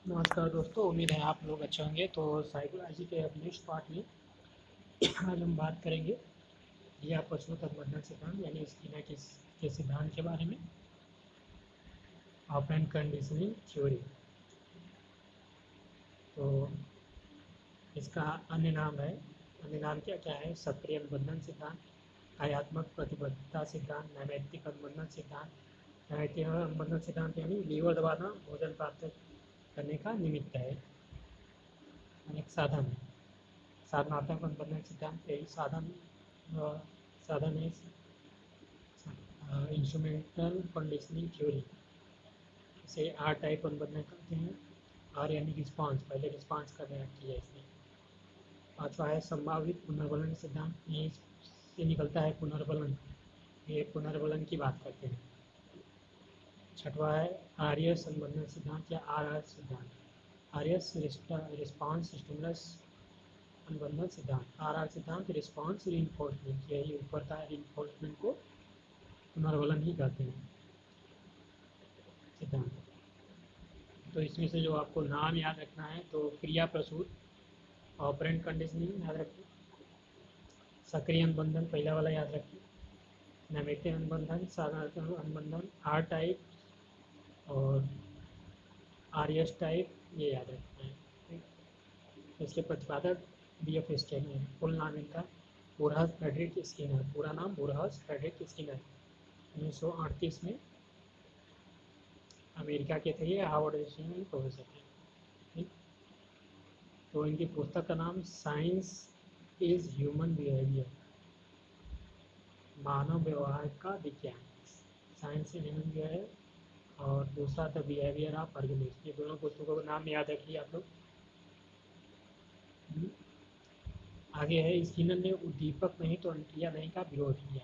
नमस्कार दोस्तों, उम्मीद है आप लोग अच्छे होंगे। तो साइकोलॉजी के अब नेक्स्ट पार्ट में आज हम बात करेंगे क्रिया पशु तत्वबंधन सिद्धांत यानी स्किनर के सिद्धांत के बारे में। Operant conditioning theory. तो इसका अन्य नाम है, अन्य नाम क्या क्या है? सक्रिय अनुबंधन सिद्धांत, कार्यात्मक प्रतिबद्धता सिद्धांत, नैमित्तिक अनुबंधन सिद्धांत। नैमित्तिक अनुबंधन सिद्धांत यानी लीवर दबाना भोजन प्राप्त करने का निमित्त है, एक साधन है। साधनात्मक अनुबंधन सिद्धांत यही साधन है। इंस्ट्रूमेंटल कंडीशनिंग थ्योरी, इसे आर टाइप अनुबंधन कहते हैं। आर यानी रिस्पांस, पहले रिस्पांस करने किया इसने। पाँचवा है संभावित पुनर्वलन सिद्धांत, यहीं से निकलता है पुनर्वलन, ये पुनर्वलन की बात करते हैं। छठवा है आर्यस अनुबंधन सिद्धांत या आर आर सिद्धांत, आर्यस रिस्पांस स्टिमुलस अनुबंधन सिद्धांत। आर आर सिद्धांत रिस्पांस रीइंफोर्समेंट, यही ऊपर का रीइंफोर्समेंट को पुनर्वलन ही कहते हैं सिद्धांत। तो इसमें से जो आपको नाम याद रखना है तो क्रिया प्रसूत, ऑपरेंट कंडीशनिंग याद रखिए, सक्रिय अनुबंधन पहला वाला याद रखिए, नैमित्तिक अनुबंधन, साधारण अनुबंधन, आर टाइप और आर एस टाइप, ये याद रखना है। इसके प्रतिपादक बी एफ स्किनर, फुल नाम इनका बुरहस फ्रेडरिक स्किनर, पूरा नाम बुरहस फ्रेडरिक स्किनर। 1938 में अमेरिका के थे ये, हार्वर्ड यूनिवर्सिटी में प्रोफेसर थे। ठीक, तो इनकी पुस्तक का नाम साइंस इज ह्यूमन बिहेवियर, मानव व्यवहार का विज्ञान, साइंस इज ह्यूमन बिहेवियर, और दूसरा द बिहेवियर ऑफ ऑर्गेनिज्म। ये दोनों पुस्तकों का नाम याद रखिए आप लोग। आगे है स्किनर ने उद्दीपक नहीं तो अनुक्रिया नहीं का विरोध किया।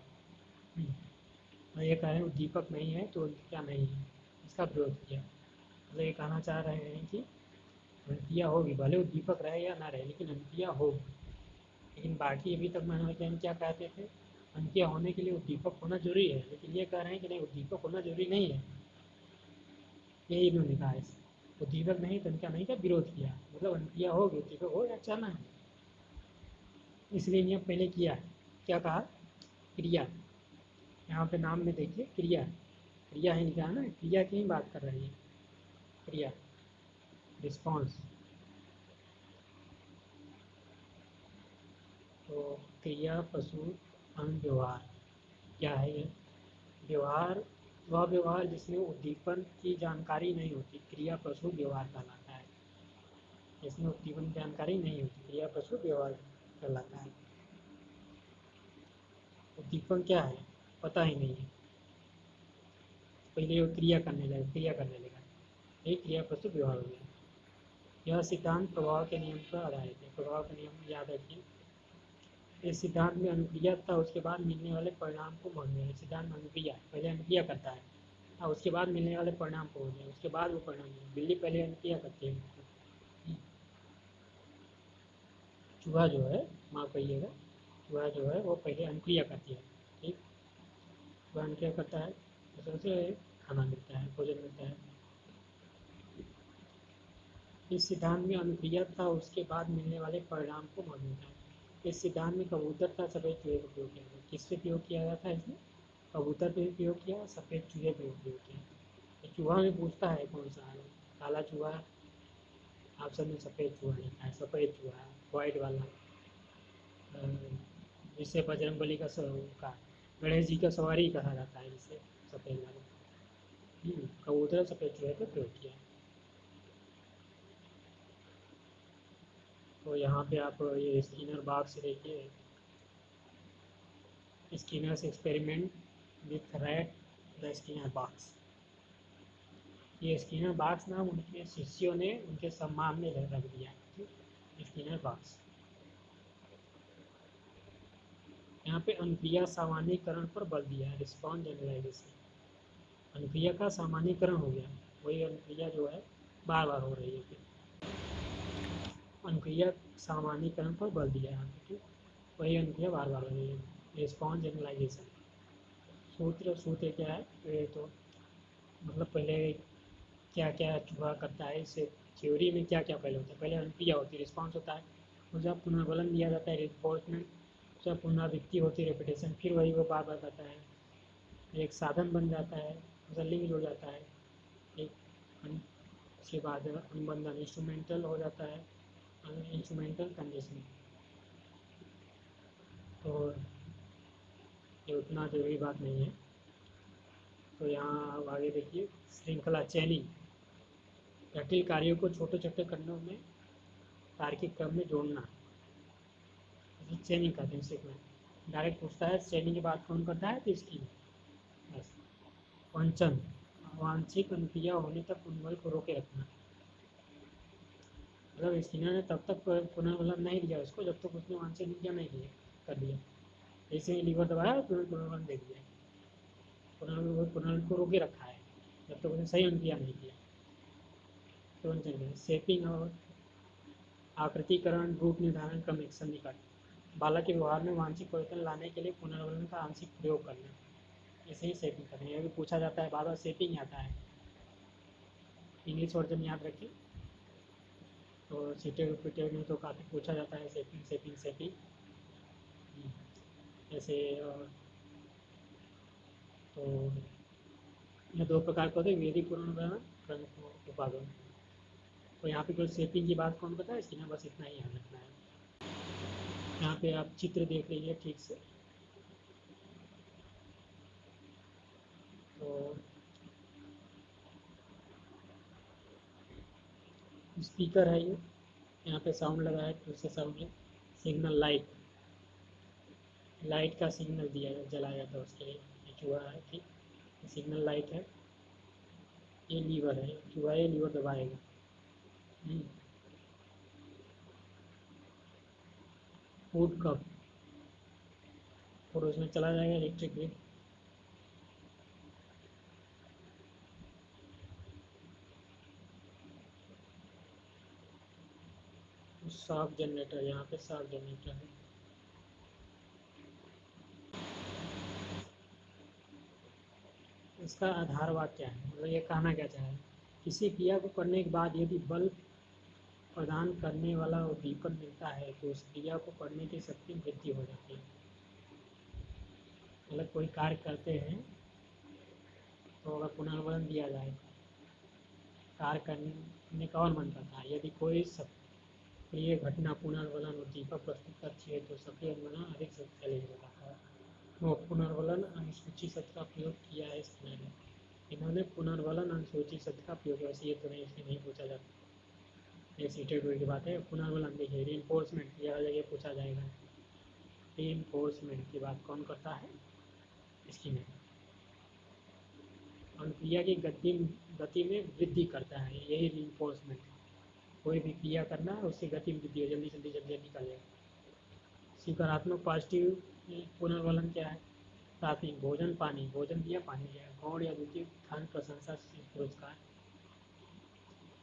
और ये कह रहे हैं उद्दीपक नहीं है तो अनुक्रिया नहीं है, इसका विरोध किया। मतलब ये कहना चाह रहे हैं कि अनुक्रिया होगी, भले उद्दीपक रहे या ना रहे, लेकिन अनुक्रिया होगी। लेकिन बाकी अभी तक मनोवैज्ञानिक क्या कहते थे, अनुक्रिया होने के लिए उद्दीपक होना जरूरी है, लेकिन ये कह रहे हैं कि नहीं, उद्दीपक होना जरूरी नहीं है। यही इन्होंने कहा है, उद्दीपक नहीं तो अनुक्रिया नहीं का विरोध किया। मतलब अनुक्रिया होगी, उद्दीपक हो या अच्छा ना है, इसलिए इन्हें पहले किया। क्या कहा? क्रिया, यहाँ पे नाम में देखिए क्रिया, क्रिया ही लिखा है ना, क्रिया की ही बात कर रही है। क्रिया, रिस्पॉन्स। तो क्रिया पशु व्यवहार क्या है ये? व्यवहार वह व्यवहार जिसमें उद्दीपन की जानकारी नहीं होती, क्रिया पशु व्यवहार कहलाता है। जिसमें उद्दीपन की जानकारी नहीं होती, क्रिया पशु व्यवहार कहलाता है। उद्दीपन क्या है पता ही नहीं है, पहले वो क्रिया करने लगा, ये क्रिया पशु व्यवहार हो गया। यह सिद्धांत प्रभाव के नियम पर आधारित है। प्रभाव का नियम याद रखिए। इस सिद्धांत में अनुक्रिया तथा उसके बाद मिलने वाले परिणाम को मान्य है। सिद्धांत में अनुक्रिया, पहले अनुक्रिया करता है और उसके बाद मिलने वाले परिणाम को मान्य है, उसके बाद वो परिणाम है। बिल्ली पहले अनुक्रिया करती है, चूहा जो है, माँ कहिएगा, चूहा जो है वो पहले अनुक्रिया करती है। ठीक, चूहा अनुक्रिया करता है, उसे खाना मिलता है, भोजन मिलता है। इस सिद्धांत में अनुक्रिया तथा उसके बाद मिलने वाले परिणाम को मान्यता है। इस सिद्धांत में कबूतर का सफ़ेद चूहे का प्रयोग किया गया। किससे प्रयोग किया गया था इसमें? कबूतर पे भी प्रयोग किया, सफ़ेद चूहे पे भी प्रयोग किया। तो चूहा में पूछता है कौन सा है, काला चूहा, ऑप्शन में सफ़ेद चूहा लिखा है, सफ़ेद चूहा, वाइट वाला, जिससे बजरंगबली का गणेश जी का सवारी कहा जाता है, जिससे सफ़ेद वाला। कबूतर सफ़ेद चूहे पे प्रयोग किया। तो यहाँ पे आप ये स्किनर बॉक्स देखिए, Skinner's experiment with rat, the Skinner box. ये स्किनर बॉक्स नाम उनके शिष्यों ने उनके सम्मान में रख दिया, स्किनर बॉक्स। यहाँ पे अनुक्रिया सामान्यीकरण पर बल दिया है, रिस्पॉन्स जनरलाइजेशन। अनुक्रिया का सामान्यीकरण हो गया, वही अनुक्रिया जो है बार बार हो रही है। फिर अनुक्रिया सामान्यीकरण पर बल दिया है, ठीक, वही अनुक्रिया बार बार हो रही है, रिस्पॉन्स जनरलाइजेशन। सूत्र क्या है? ये तो मतलब पहले क्या क्या चूहा करता है, इस थ्योरी में क्या क्या पहले होता है। पहले अनुक्रिया होती है, रिस्पॉन्स होता है, और जब पुनर्बलन दिया जाता है रिइंफोर्समेंट, जब पुनरावृत्ति होती है रेपिटेशन, फिर वही वो बार बार करता है, एक साधन बन जाता है, लिंक जुड़ जाता है, एक उसके बाद अनुबंधन इंस्ट्रूमेंटल हो जाता है, इंस्ट्रूमेंटल कंडीशनिंग। तो ये उतना जरूरी बात नहीं है। तो यहाँ अब आगे देखिए, श्रृंखला चैनिंग, जटिल कार्यों को छोटे छोटे खंडों में तार्किक क्रम में जोड़ना, इसे चैनिंग कहते हैं। सीखना डायरेक्ट पूछता है चैनिंग की बात कौन करता है, तो इसकी बस। वंचन, वांछित अनुक्रिया होने तक उन्मूलन को रोके रखना, मतलब स्किनर ने तब तक पुनर्बलन नहीं दिया उसको जब तक उसने वांछित अनुक्रिया नहीं किया कर दिया। जैसे ही लीवर दबाया तुरंत पुनर्बलन दे दिया, पुनर्बलन को रोके रखा है जब तक उसने सही अनुक्रिया नहीं किया। तो वंचन शेपिंग और आकृतिकरण, रूप निर्धारण, क्रमिक सन्निकट, बालक के व्यवहार में वांछित परिवर्तन लाने के लिए पुनर्बलन का आंशिक प्रयोग करना, ऐसे ही शेपिंग करना। यह भी पूछा जाता है, बार बार शेपिंग आता है, इंग्लिश वर्जन याद रखिए। तो सीटेड रिपीटेड में तो काफ़ी पूछा जाता है शेपिंग शेपिंग शेपिंग। ऐसे तो ये दो प्रकार के होते हैं, वेदिक पुनर्बलन, क्रमिक उपागम। तो यहाँ पे कोई शेपिंग की बात कौन बताया, इसकी ना बस इतना ही याद रखना है। यहाँ पे आप चित्र देख लीजिए ठीक से। तो स्पीकर है ये, यहाँ पे साउंड लगा है, फिर से साउंड है। सिग्नल लाइट, लाइट का सिग्नल दिया जलाया जाता है उसके लिए, ये चूहा है ठीक, सिग्नल लाइट है। ये लीवर है, चूहा ये लीवर दबाएगा। फूड कप, और उसमें चला जाएगा इलेक्ट्रिक ग्रिड। शॉक जनरेटर, यहाँ पे शॉक जनरेटर है। इसका आधार वाक्य है, मतलब ये कहना क्या चाह है, किसी क्रिया को करने के बाद यदि बल प्रदान करने वाला उद्दीपक मिलता है तो उस क्रिया को करने की शक्ति वृद्धि हो जाती है। मतलब कोई कार्य करते हैं तो अगर पुनर्बलन दिया जाए, कार्य करने का और मन करता है, यदि कोई सक्रिय घटना पुनर्बलन उद्दीपक प्रस्तुत करती है तो सक्रिय अनुबंधन अधिक शक्तिशाली हो जाता है। वो पुनर्बलन अनुसूची शब्द का प्रयोग किया है इसने, इन्होंने पुनर्बलन अनुसूची शब्द का प्रयोग, वैसे ये तो नहीं, इसमें नहीं पूछा जाता, ये सीटेड हुई की बात है। पुनर्बलन देखिए, रीइंफोर्समेंट यह जगह पूछा जाएगा, रीइंफोर्समेंट की बात कौन करता है, इसकी में अनुक्रिया की गति में वृद्धि करता है, यही रीइंफोर्समेंट। कोई भी क्रिया करना है उसकी गति में वृद्धि हो, जल्दी जल्दी जल्दी निकलेगा। सकारात्मक पॉजिटिव पुनर्बलन क्या है, प्राथमिक भोजन पानी, भोजन दिया पानी दिया, गौण या द्वितीय धन प्रशंसा पुरस्कार।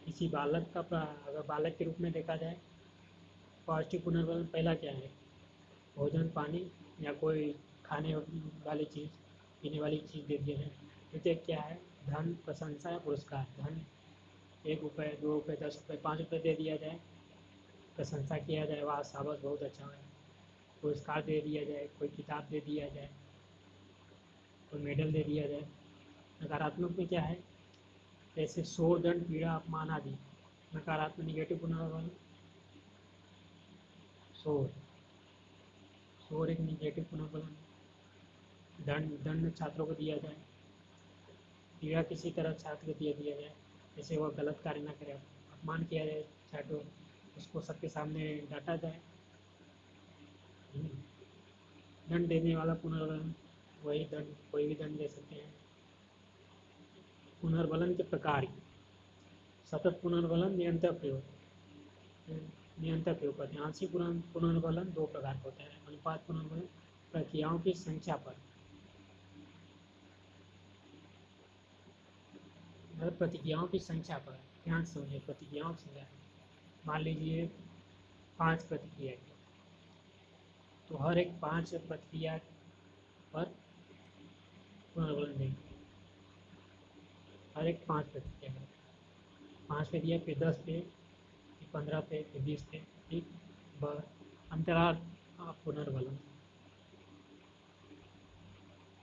किसी बालक का अगर बालक के रूप में देखा जाए, पॉजिटिव पुनर्बलन पहला क्या है, भोजन पानी या कोई खाने वाली चीज़, पीने वाली चीज़ दे दिया जाए। द्वितीय क्या है, धन प्रशंसा या पुरस्कार, धन 1 रुपये 2 रुपये 10 रुपये 5 रुपये दे दिया जाए, प्रशंसा किया जाए, वाह शाबाश बहुत अच्छा है, पुरस्कार दे दिया जाए, कोई किताब दे दिया जाए, कोई मेडल दे दिया जाए। नकारात्मक में क्या है, जैसे शोर दंड पीड़ा अपमान आदि। नकारात्मक निगेटिव पुनर्बलन, शोर, शोर एक निगेटिव पुनर्बलन। दंड, दंड छात्रों को दिया जाए, पीड़ा किसी तरह छात्र को दिया जाए, जैसे वह गलत कार्य न करे, अपमान किया जाए छात्रों, उसको सबके सामने डांटा जाए। दंड देने वाला पुनर्बलन, वही दंड, कोई भी दंड दे सकते हैं। पुनर्बलन के प्रकार, सतत पुनर्बलन, निरंतर प्रयोग, निरंतर प्रयोग करते हैं। आंशिक पुनर्बलन 2 प्रकार का होता है, अनुपात पुनर्बलन प्रक्रियाओं की संख्या पर, मतलब प्रतिक्रियाओं की संख्या पर, ध्यान से समझिए, प्रतिक्रियाओं की संख्या। मान लीजिए 5 प्रतिक्रिया, तो हर एक 5 प्रतिक्रिया पर पुनर्बलन देंगे, हर एक 5 प्रतिक्रिया पर। 5 पे दिया, फिर 10 पे, फिर 15 पे, फिर 20 पे, ठीक। अंतराल पुनर्बलन,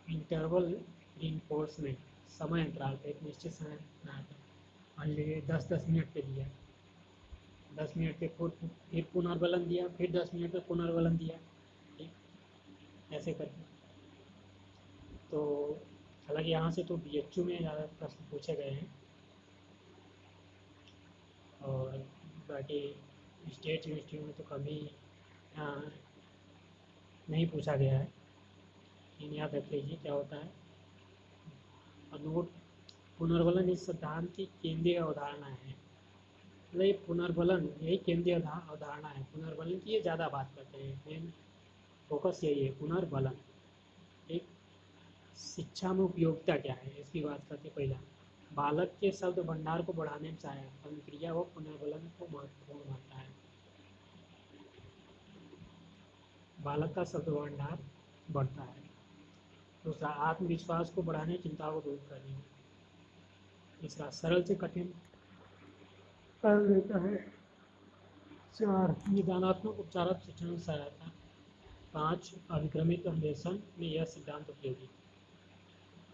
इंटरवल रिइंफोर्समेंट, समय अंतराल पे, एक निश्चित समय अंतराल पे, मान लीजिए 10-10 मिनट पे दिया, 10 मिनट पे फिर पुनर्बलन दिया, फिर 10 मिनट पे पुनर्बलन दिया, ठीक, ऐसे करके। तो हालांकि यहाँ से तो BHU में ज़्यादा प्रश्न पूछे गए हैं, और बाकी स्टेट यूनिवर्सिटी में तो कभी नहीं पूछा गया है, लेकिन याद रख लीजिए क्या होता है। नोट, पुनर्बलन इस सिद्धांत की केंद्रीय अवधारणा है, मतलब ये पुनर्बलन यही केंद्रीय अवधारणा है, पुनर्बलन की ये ज़्यादा बात करते हैं, मेन फोकस यही है पुनर्बलन। एक शिक्षा में उपयोगिता क्या है इसकी बात करते पहला, बालक के शब्द भंडार को बढ़ाने में सहायक अनुक्रिया व पुनर्बलन को महत्वपूर्ण मानता है। बालक का शब्द भंडार बढ़ता है। दूसरा, आत्मविश्वास को बढ़ाने, चिंता को दूर करने में। तीसरा, सरल से कठिन कर देता है। 4, निदानात्मक उपचारक शिक्षण में सहायता। 5, अभिक्रमित अनुदेशन में यह सिद्धांत उपयोगी।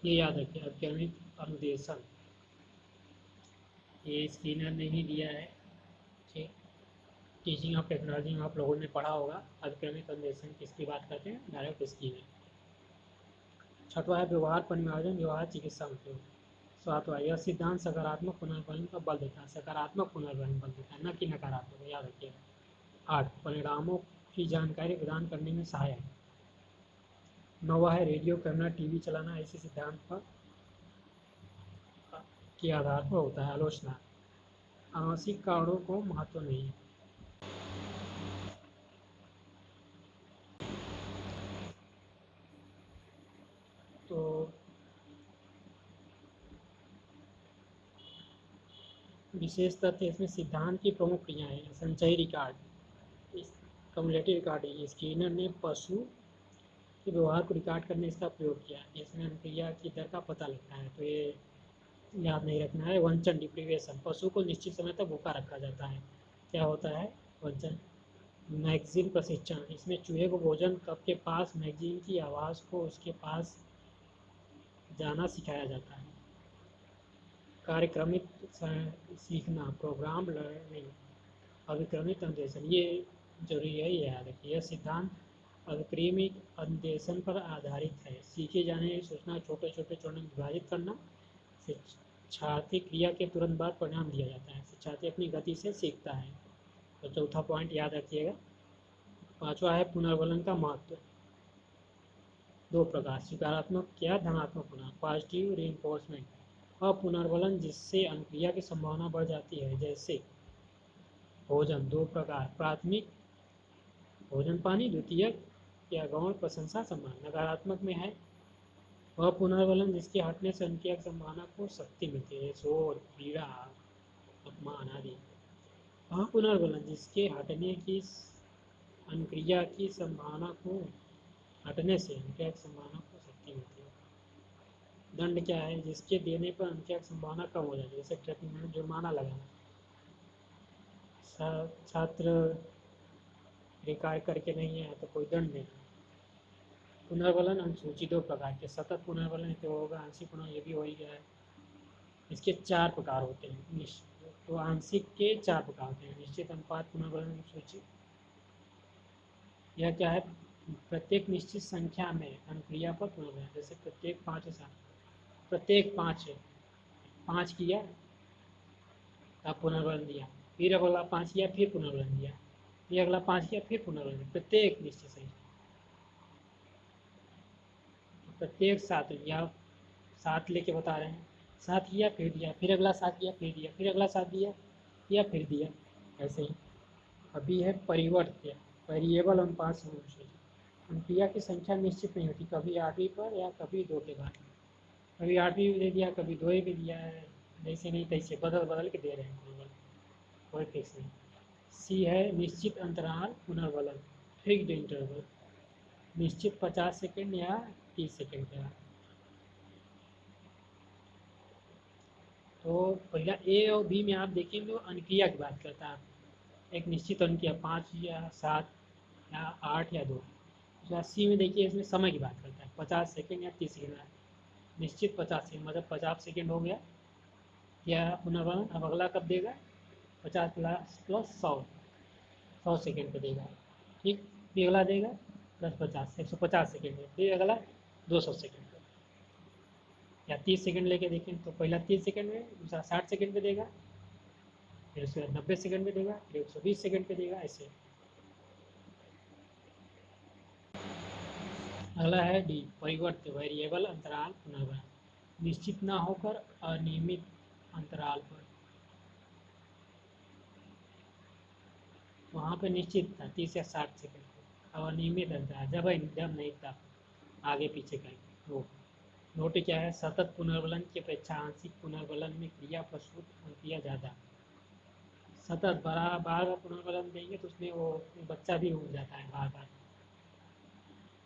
ये याद रखिए, अभिक्रमित अनुदेशन, ये स्किनर ने ही दिया है, ठीक। टीचिंग ऑफ टेक्नोलॉजी में आप लोगों ने पढ़ा होगा, अभिक्रमित अनुदेशन किसकी बात करते हैं, डायरेक्ट स्किनर। 6वां है व्यवहार परिमार्जन, व्यवहार चिकित्सा उपयोग। 7वां, यह सिद्धांत सकारात्मक पुनर्बलन पर बल देता है, सकारात्मक पुनर्बलन बल देता है, न कि नकारात्मक, याद रखिएगा। 8, परिणामों की जानकारी प्रदान करने में सहायक। 9वां है रेडियो, कैमरा, टीवी चलाना ऐसे सिद्धांत पर के आधार पर होता है। आलोचना, आंशिक कारणों को महत्व नहीं। तो विशेष तथ्य इसमें सिद्धांत की प्रमुख क्रियाएं हैं। संचयी रिकॉर्ड, कम्युलेटिव रिकॉर्डिंग, स्किनर ने पशु के व्यवहार को रिकॉर्ड करने इसका प्रयोग किया, इसमें अनुक्रिया की दर का पता लगता है, तो ये याद नहीं रखना है। वंचन, डिप्रीवेशन, पशु को निश्चित समय तक भूखा रखा जाता है, क्या होता है, वंचन। मैगजीन प्रशिक्षण, इसमें चूहे को भोजन कप के पास मैगजीन की आवाज़ को उसके पास जाना सिखाया जाता है। कार्यक्रमित सीखना, प्रोग्राम लर्निंग, अभिक्रमित अनुदेशन, ये जरूरी है, ये याद रखिए। यह सिद्धांत अभिक्रमित अनुदेशन पर आधारित है। सीखे जाने की सूचना छोटे छोटे चरणों में विभाजित करना, शिक्षार्थी क्रिया के तुरंत बाद परिणाम दिया जाता है, शिक्षार्थी अपनी गति से सीखता है। तो चौथा पॉइंट याद रखिएगा। 5वां है पुनर्बलन का महत्व। 2 प्रकार, सकारात्मक या धनात्मक पुनर्बलन, पॉजिटिव रीइंफोर्समेंट, और पुनर्बलन जिससे अनुक्रिया की संभावना बढ़ जाती है, जैसे भोजन। 2 प्रकार, प्राथमिक भोजन पानी, द्वितीयक या गौण प्रशंसा सम्मान। नकारात्मक में है वह पुनर्बलन जिसके हटने से अनुक्रिया की संभावना को शक्ति मिलती है, शोर, पीड़ा, अपमान आदि। वह पुनर्बलन जिसके हटने की अनुक्रिया की संभावना को हटने से अनुक्रिया की संभावना को शक्ति मिलती है। दंड क्या है, जिसके देने पर अनुक्रिया की संभावना कम हो जाती है, जैसे ट्रैफिक जुर्माना लगाना। छात्र रिकॉर्ड करके नहीं आया तो कोई दंड देना। पुनर्बलन अनुसूची 2 प्रकार के, सतत पुनर्बलन तो होगा, आंशिक पुनर्बलन ये भी हो ही गया है। इसके 4 प्रकार होते हैं, तो आंशिक के 4 प्रकार होते हैं। निश्चित अनुपात पुनर्बलन अनुसूची, यह क्या है, प्रत्येक निश्चित संख्या में अनुक्रिया पर पुनर्बलन, जैसे प्रत्येक 5 है, प्रत्येक 5 है, 5 किया आप पुनर्बलन दिया, फिर अगला 5 किया फिर पुनर्बलन दिया, फिर अगला 5 किया फिर पुनर्बलन, प्रत्येक निश्चित संख्या, प्रत्येक 7 या 7 लेके बता रहे हैं, 7 किया फिर दिया, फिर अगला 7 किया फिर दिया, फिर अगला 7 दिया या फिर दिया, ऐसे ही। अभी है परिवर्त्य, वेरिएबल अनुपात समूह, अनुक्रिया की संख्या निश्चित नहीं होती, कभी 8वीं पर या कभी 2 के बाद, कभी 8वीं भी दे दिया, कभी 2 भी दिया है, जैसे नहीं तैसे बदल बदल के दे रहे हैं पुनर्बलन, कोई फिक्स नहीं। सी है निश्चित अंतराल पुनर्बलन, फिक्स्ड इंटरवल, निश्चित 50 सेकेंड या 30 सेकेंड का। तो पहला ए और बी में आप देखेंगे तो अनुक्रिया की बात करता है, एक निश्चित अनुक्रिया 5 या 7 या 8 या 2। जो 80 में देखिए इसमें समय की बात करता है, 50 सेकेंड या 30 सेकेंड है, निश्चित 50 सेकेंड, मतलब 50 सेकेंड हो गया या पुनर्वलन। अब अगला कब देगा, 50 प्लस प्लस 100 सेकेंड पे देगा, ठीक। फिर अगला देगा प्लस 50 150 सेकेंड में, फिर अगला 200 सेकेंड पे, या 30 सेकेंड लेके देखें तो पहला 30 सेकेंड में, दूसरा 60 सेकेंड पे देगा, फिर उसके बाद 90 सेकेंड पे देगा, फिर 120 सेकेंड पे देगा, ऐसे। अगला है डी, परिवर्त वेरिएबल अंतराल पुनर्वलन, निश्चित ना होकर अनियमित अंतराल पर। वहाँ पे निश्चित था 30 या 60 सेकेंड, और अनियमित अंतराल जब एकदम नहीं था, आगे पीछे कहीं वो। नोट क्या है, सतत पुनर्वलन की अपेक्षा आंशिक पुनर्वलन में क्रिया प्रसूत क्रिया ज़्यादा। सतत बार बार पुनर्वलन देंगे तो उसमें वो बच्चा भी हो जाता है बार बार,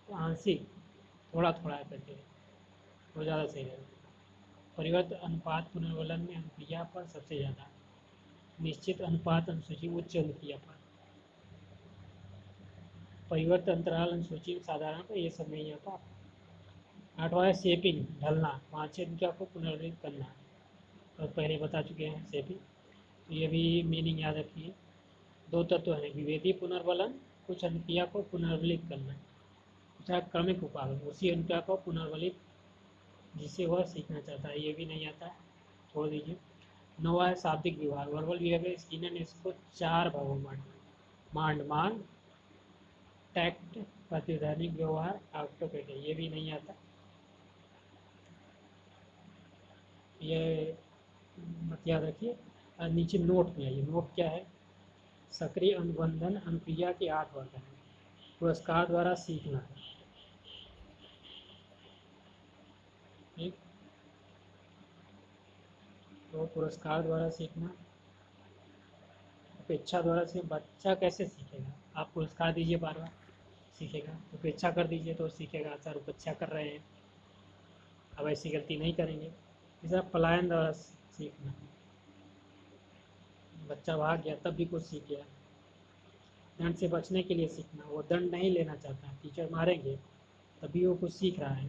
तो आंशिक थोड़ा थोड़ा करके वो ज़्यादा सही रहेगा। परिवर्त अनुपात पुनर्वलन में अनुक्रिया पर सबसे ज़्यादा, निश्चित अनुपात अनुसूची उच्च अनुक्रिया पर। परिवर्त अंतराल अनुसूची में साधारण पर ये सब नहीं आता। 8वां है शेपिंग, ढलना, 5 अनुक्रिया को पुनर्वलित करना, तो पहले बता चुके हैं शेपिंग, तो ये भी मीनिंग याद रखिए। 2 तत्व हैं, विभेदी पुनर्वलन, कुछ अनुक्रिया को पुनर्वलित करना, दूसरा क्रमिक उपागम, उसी अनुक्रिया को पुनर्वलित जिसे वह सीखना चाहता है, ये भी नहीं आता, छोड़ दीजिए। 9वां है शाब्दिक व्यवहार, वर्बल बिहेवियर, स्किनर ने इसको 4 भागों में मान, टैक्ट, प्रतिध्वनिक व्यवहार, ऑक्टोपेड, ये भी नहीं आता, ये मत याद रखिए। नीचे नोट में आइए, नोट क्या है, सक्रिय अनुबंधन अनुक्रिया के 8 वर्ग हैं, पुरस्कार द्वारा सीखना, ठीक। तो पुरस्कार द्वारा सीखना, अपेक्षा द्वारा से बच्चा कैसे सीखेगा, आप पुरस्कार दीजिए बार बार सीखेगा, उपेक्षा कर दीजिए तो सीखेगा, सर उपेक्षा कर रहे हैं, अब ऐसी गलती नहीं करेंगे। तीसरा पलायन द्वारा सीखना, बच्चा भाग गया तब भी कुछ सीख गया। दंड से बचने के लिए सीखना, वो दंड नहीं लेना चाहता, टीचर मारेंगे तभी वो कुछ सीख रहा है।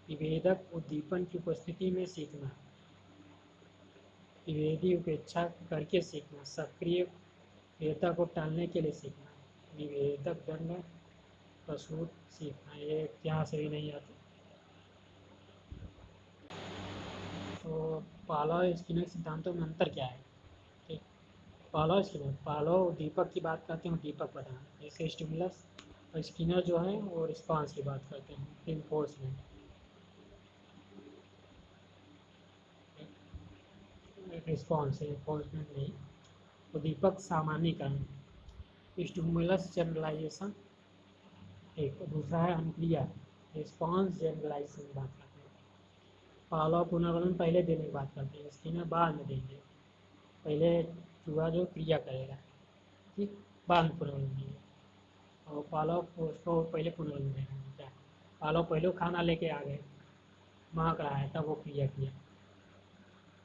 विभेदक उद्दीपन की उपस्थिति में सीखना, विभेदी उपेक्षा करके सीखना, सक्रिय क्रियता को टालने के लिए सीखना, विभेदक दंड प्रसूत सीखना, ये यहाँ से भी नहीं आती। तो पावलोव स्किनर सिद्धांतों में अंतर क्या है, ठीक। पावलोव स्किनर, पावलोव दीपक की बात करते हैं, दीपक बताना, जैसे स्टिमुलस, और स्किनर जो है वो रिस्पांस की बात करते हैं, इन्फोर्समेंट, रिस्पॉन्स है, इन्फोर्समेंट नहीं। तो दीपक सामान्यीकरण, स्टिमुलस जनरलाइजेशन, एक दूसरा है अनुक्रिया, रिस्पॉन्स जनरलाइजेशन की बात करते हैं। पावलोव पुनर्वलन पहले देने की बात करते हैं, स्किनर बाद में देंगे, पहले चूहा जो क्रिया करेगा, ठीक, बाद में पुनर्वलन देंगे। और पावलोव को उसको पहले पुनर्वलन देना क्या, पावलोव पहले खाना लेके आ गए, महक रहा है, तब वो क्रिया किया।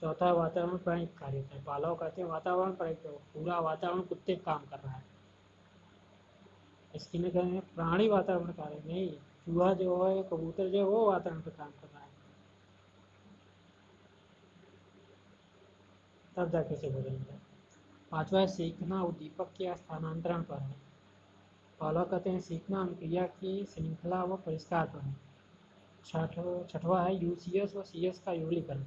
चौथा वातावरण प्राणिक कार्य होता है, पावलोव कहते हैं वातावरण प्राणिक, पूरा वातावरण कुत्ते काम कर रहा है, स्किनर कहते हैं प्राणी वातावरण कार्य नहीं, चूहा जो है, कबूतर जो है वो वातावरण पर काम कर रहा है, तब जाके से बदलेंगे। 5वां है सीखना उद्दीपक के स्थानांतरण पर है, पावलोव कहते हैं सीखना अनुक्रिया की श्रृंखला व परिष्कार पर है। 6वां है यूसीएस व सीएस का युगलीकरण,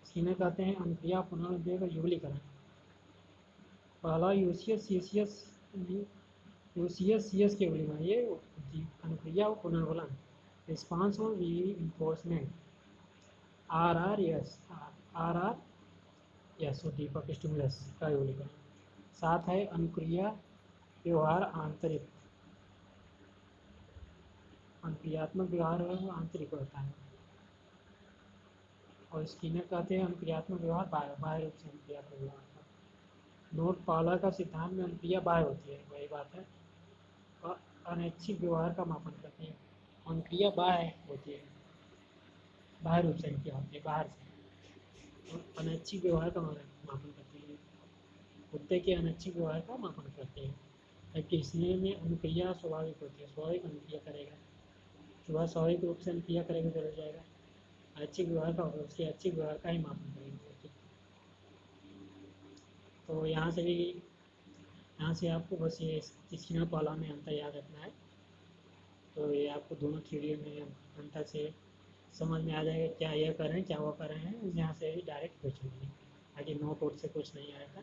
स्किनर कहते हैं अनुक्रिया पुनर्विवेक व युगलीकरण। पावलोव यूसीएस सीएस के युगलीकरण, ये अनुक्रिया व पुनर्वलन, रिस्पांस और रीइंफोर्समेंट, आर यस उद्दीपक स्टिमुलस का युगलीकरण। 7 है अनुक्रिया व्यवहार आंतरिक, अनुक्रियात्मक व्यवहार है वो आंतरिक होता है, और स्किनर कहते हैं अनुक्रियात्मक व्यवहार बाह्य रूप से अनुक्रियात्मक व्यवहार। नोट, पावलोव का सिद्धांत में अनुक्रिया बाह्य होती है, वही बात है, और अनैच्छिक व्यवहार का मापन करती है, अनुक्रिया बाह्य होती है, बाह्य रूप से अनुक्रिया होती है, बाहर से। अनैच्छिक व्यवहार का मापन करते हैं, कुत्ते के अनैच्छिक व्यवहार का मापन करते हैं। जबकि स्नेह में अनुक्रिया स्वाभाविक होती है, स्वाभाविक अनुक्रिया करेगा, सुबह स्वाभाविक रूप से अनुक्रिया करेगा तो रह जाएगा। ऐच्छिक व्यवहार का होगा, उसके ऐच्छिक व्यवहार का ही मापन करेंगे। तो यहाँ से आपको बस ये स्किनर पाला में अंतर याद रखना है। तो ये आपको दोनों थ्योरी में अंतर से समझ में आ जाएगा, क्या यह कर रहे हैं क्या वो कर रहे हैं। यहाँ से डायरेक्ट क्वेश्चन होंगे, आगे नोट वोट से कुछ नहीं आएगा।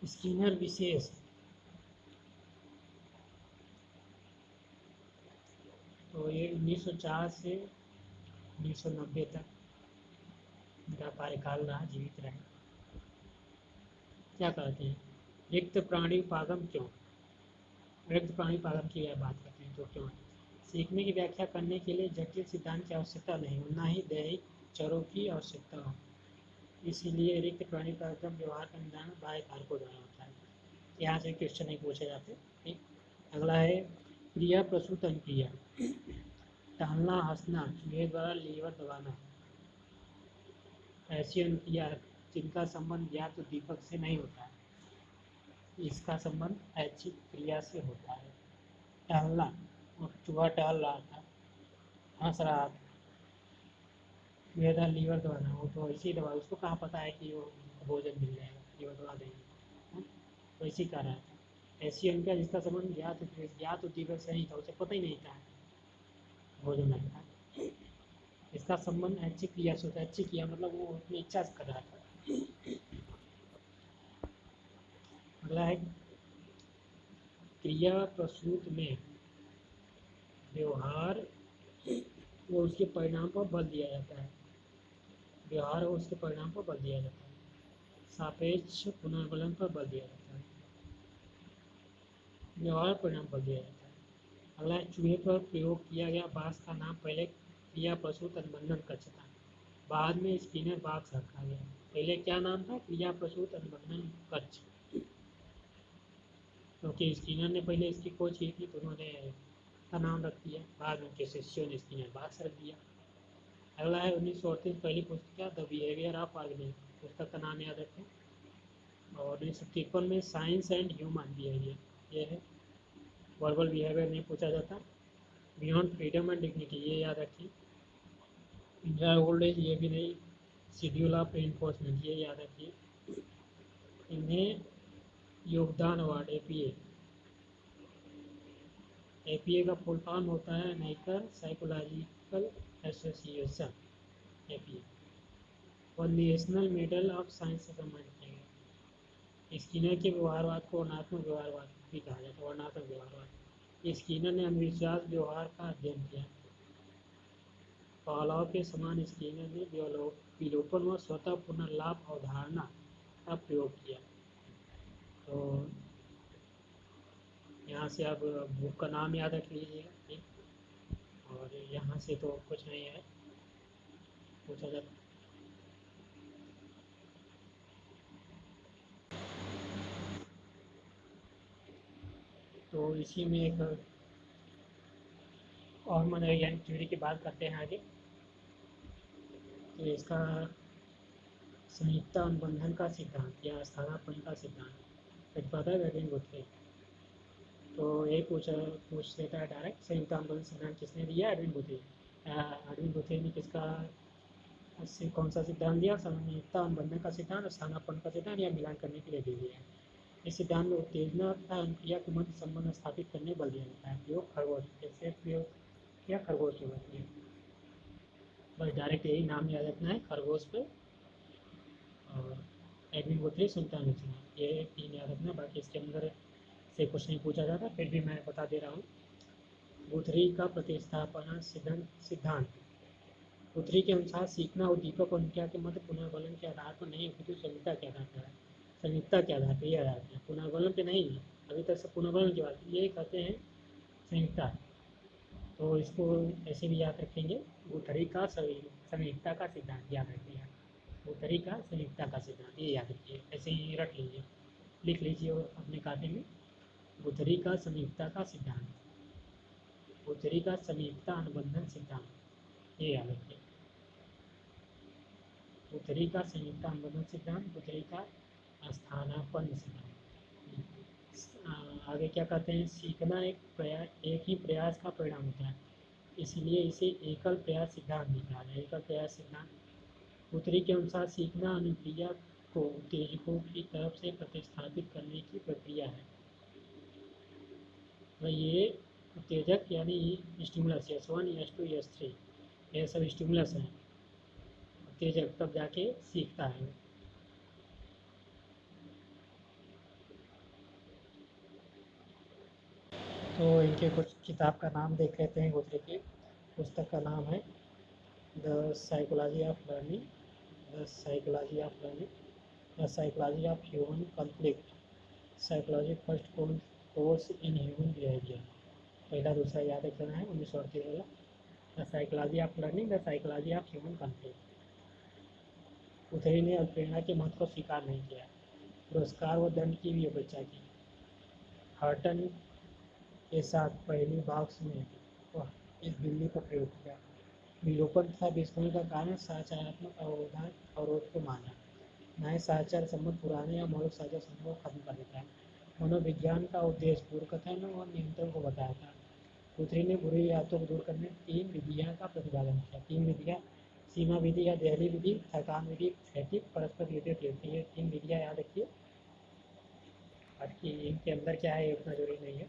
स्किनर विशेष तो ये 1904 से 1990 तक मेरा कार्यकाल रहा, जीवित रहे। क्या कहते हैं, रिक्त प्राणी पागम क्यों, रिक्त प्राणी पागम की बात करते हैं तो क्यों। सीखने की व्याख्या करने के लिए जटिल सिद्धांत की आवश्यकता नहीं हो, ना ही दैहिक चरों की आवश्यकता हो, इसीलिए रिक्त प्राणी पागम व्यवहार का निदान बाह्य कारकों द्वारा होता है। यहाँ से क्वेश्चन नहीं पूछे जाते। ठीक, अगला है क्रिया प्रसूत अनुक्रिया। टहलना, हंसना, चूहे द्वारा लीवर दबाना, ऐसी अनुक्रिया जिनका संबंध या तो दीपक से नहीं होता है, इसका संबंध ऐच्छिक क्रिया से होता है। टहलना, चूहा टहल रहा था, हंस रहा था, चूहे द्वारा लीवर दबाना, वो तो ऐसे ही दबा, उसको कहाँ पता है कि वो भोजन मिल जाएगा, लीवर दबा देंगे, वैसे ही कर रहा था। ऐसी अनुक्रिया जिसका संबंध ज्ञात तो दीपक से नहीं था, उसे पता ही नहीं था भोजन लगता है, इसका संबंध ऐच्छिक क्रिया से होता है। ऐच्छिक क्रिया मतलब वो अपनी इच्छा से कर रहा था। अगला है क्रिया प्रसूत में व्यवहार वो उसके परिणाम पर बल दिया जाता है, व्यवहार और उसके परिणाम पर बल दिया जाता है, सापेक्ष पुनर्बलन पर बल दिया जाता है, व्यवहार परिणाम पर दिया जाता है। अगला चूहे पर प्रयोग किया गया बांस का नाम पहले क्रिया प्रसूत अनुबंधन कक्ष था, बाद में स्किनर बॉक्स रखा गया। पहले क्या नाम था, क्रिया प्रसूत अनुबंधन कक्ष, क्योंकि स्किनर ने पहले इसकी खोज की थी तो उन्होंने का नाम रख दिया, बाद में उनके शिष्यों ने स्किनर बॉक्स रख दिया। अगला है 1938 पहली पुस्तक द बिहेवियर ऑफ ऑर्गेनिज्म, पुस्तक का नाम याद रखें। और 1953 में साइंस एंड ह्यूमन बिहेवियर, ये है, वर्बल बिहेवियर नहीं पूछा जाता। बियॉन्ड फ्रीडम एंड डिग्निटी, ये याद रखिए। इंडिया ओल्ड एज, ये भी नहीं। शेड्यूल ऑफ एनफोर्समेंट, ये याद रखिए। इन्हें योगदान अवार्ड एपीए का फुल फॉर्म होता है अमेरिकन साइकोलॉजिकल एसोसिएशन, एपीए। और नेशनल मेडल ऑफ साइंस से सम्मानित किया गया। स्किनर के व्यवहारवाद को वर्णात्मक व्यवहारवाद भी कहा जाता है, वर्णात्मक व्यवहारवाद। स्किनर ने अंधविश्वास व्यवहार का अध्ययन किया। पावलोव के समान स्किनर ने विलोपन व स्वतः पुनर्लाभ अवधारणा का प्रयोग किया। तो यहाँ से आप बुक का नाम याद रख लीजिएगा, ठीक। और यहाँ से तो कुछ नहीं है पूछा जाता। तो इसी में एक और मनोवैज्ञानिक थ्योरी की बात करते हैं आगे। तो इसका संयुक्त अनुबंधन का सिद्धांत या स्थानापन्न का सिद्धांत प्रतिपादक एडविन गुथ्रे। तो ये पूछ लेता है डायरेक्ट, संयुक्त अनुबंधन सिद्धांत किसने दिया, एडविन गुथ्रे। एडविन गुथ्रे ने किसका कौन सा सिद्धांत दिया, संयुक्त अनुबंधन का सिद्धांत और स्थानापन्न का सिद्धांत, या मिलान करने के लिए दे दिया है। इस सिद्धांत में उत्तेजना तथा अनुक्रिया के मध्य संबंध स्थापित करने बल दिया जाता है। प्रयोग खरगोश, जैसे प्रयोग किया खरगोश के बल, बस डायरेक्ट यही नाम याद रखना है, खरगोश पे और एडविन गुथ्रे, सुल्तान सिद्धांत, ये तीन याद रखना। बाकी इसके अंदर से कुछ नहीं पूछा जाता, फिर भी मैं बता दे रहा हूँ। गुथ्री का प्रतिस्थापना सिद्धांत। गुथ्री के अनुसार सीखना उद्दीपक और अनुक्रिया के मध्य पुनर्बलन के आधार पर नहीं अपितु संयुक्ता के आधार पर है। संयुक्ता के आधार पर यह आधार है, पुनर्बलन पे नहीं है। अभी तक से पुनर्बलन की बात, ये कहते हैं संयुक्ता। तो इसको ऐसे भी याद रखेंगे, गुथ्री का संयुक्ता का सिद्धांत याद रखिएगा। गुथ्री का संयुक्ता का सिद्धांत, ये याद रखिए, ऐसे ही रख लीजिए, लिख लीजिए अपने कापी में। गुथ्री का संयुक्ता का सिद्धांत, गुथ्री का संयुक्ता अनुबंधन सिद्धांत, ये याद रखिए। उत्तरी का संयुक्तानुबंधन सिद्धांत, उत्तरी का स्थानापन्न सिद्धांत। आगे क्या कहते हैं, सीखना एक ही प्रयास का परिणाम होता है, इसलिए इसे एकल प्रयास सिद्धांत भी कहा जाए। एकल प्रयास सिद्धांत। उत्तरी के अनुसार सीखना अनुक्रिया को उत्तेजकों की तरफ से प्रतिस्थापित करने की प्रक्रिया है। तो ये उत्तेजक यानी स्टिमुलस S1, S2, S3 ये सब स्टिमुलस हैं, उत्तेजक, तब जाके सीखता है। तो इनके कुछ किताब का नाम देख लेते हैं। गुथरी की पुस्तक का नाम है the psychology of learning, the psychology of learning, the psychology of human conflict, psychology first course in human behaviour. पहला दूसरा याद रखना है, 1938 वाला। The psychology of learning, the psychology of human conflict. गुथरी ने प्रेरणा के महत्व को स्वीकार नहीं किया, पुरस्कार व दंड की भी अपेक्षा की। हर्टन के साथ पहली बॉक्स में इस बिल्ली का प्रयोग किया। विलोपन तथा विस्मरण का कारण साचारात्मक अवरोध को माना। नए साचार सम्मत पुराने या मौलिक साचार सम्मत को खत्म कर देता है। मनोविज्ञान का उद्देश्य पूर्वकथन और नियंत्रण को बताया था। गुथरी ने बुरी आदतों को दूर करने 3 विधियां का प्रतिपादन किया। 3 विधियां, सीमा विधि या दहली विधि, थकान विधि, स्थैतिक परस्पर विरोधी। ये 3 विधियां याद रखिए। बाकी इनके अंदर क्या है उतना जरूरी नहीं है,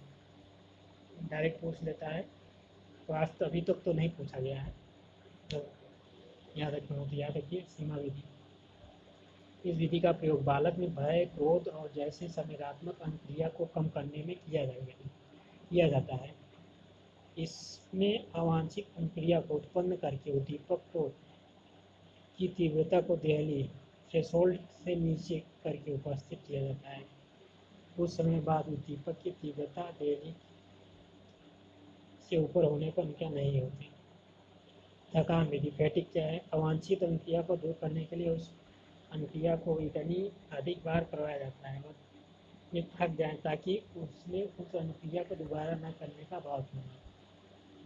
डायरेक्ट पूछ लेता है, तो आज तो अभी तक तो नहीं पूछा गया है, तो याद रखना हो तो याद रखिए। सीमा विधि, इस विधि का प्रयोग बालक में भय, क्रोध और जैसे संवेदनात्मक अनुक्रिया को कम करने में किया जाता है। इसमें अवांछित अनुक्रिया को उत्पन्न करके उद्दीपक की तीव्रता को दहली थ्रेशोल्ड से नीचे करके उपस्थित किया जाता है। कुछ समय बाद उद्दीपक की तीव्रता दहली से ऊपर होने पर अनुक्रिया नहीं होती। थकान विधि, फैटिग क्या है, अवांछित अनुक्रिया को दूर करने के लिए उस अनुक्रिया को इतनी अधिक बार करवाया जाता है ये थक जाए, ताकि उसमें उस अनुक्रिया को दोबारा न करने का भाव होगा।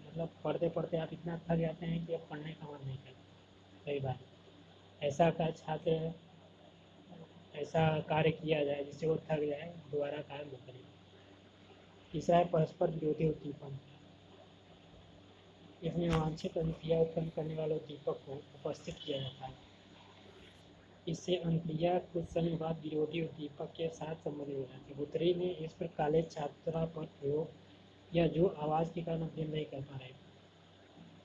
मतलब पढ़ते पढ़ते आप इतना थक जाते हैं कि अब पढ़ने का मन नहीं करता। कई बार ऐसा का छात्र ऐसा कार्य किया जाए जिससे वो थक जाए, दोबारा कार्य न करें। तीसरा है परस्पर विरोधी उद्दीपन। इसमें अवांछित अनुक्रिया उत्पन्न करने वाले उद्दीपक को उपस्थित किया जाता है। इससे अनुक्रिया कुछ समय बाद विरोधी उद्दीपक के साथ संबंधित हो जाती है। गुथरी ने इस पर कॉलेज छात्रा पर प्रयोग या जो आवाज़ के कारण अध्ययन नहीं कर पा रहे,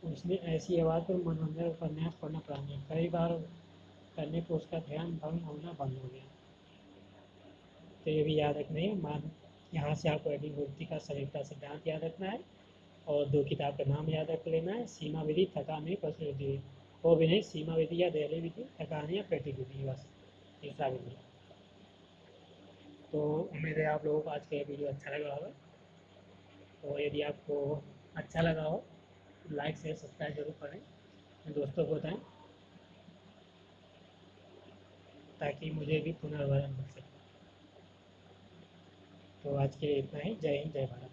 उसने ऐसी आवाज़ पर मनोरंजन उपन्यास पढ़ना प्रारंभ किया। कई बार करने पर उसका ध्यान भंग होना बंद हो गया। तो ये भी याद रखना है। यहाँ से आपको एडिंग गुथरी का संयुक्ता सिद्धांत याद रखना है और 2 किताब का नाम याद रख लेना है, सीमा विधि, थकान विधि, प्रश्न विधि। वो भी नहीं, सीमा विधि या दहली विधि, थकान या फैटिग विधि, बस तीसरा विधि। तो उम्मीद है आप लोगों को आज का ये वीडियो अच्छा लगा होगा। तो यदि आपको अच्छा लगा हो तो लाइक शेयर सब्सक्राइब जरूर करें, अपने दोस्तों को बताएं, ताकि मुझे भी पुनर्वारण मिल सके। तो आज के लिए इतना ही। जय हिंद, जय भारत।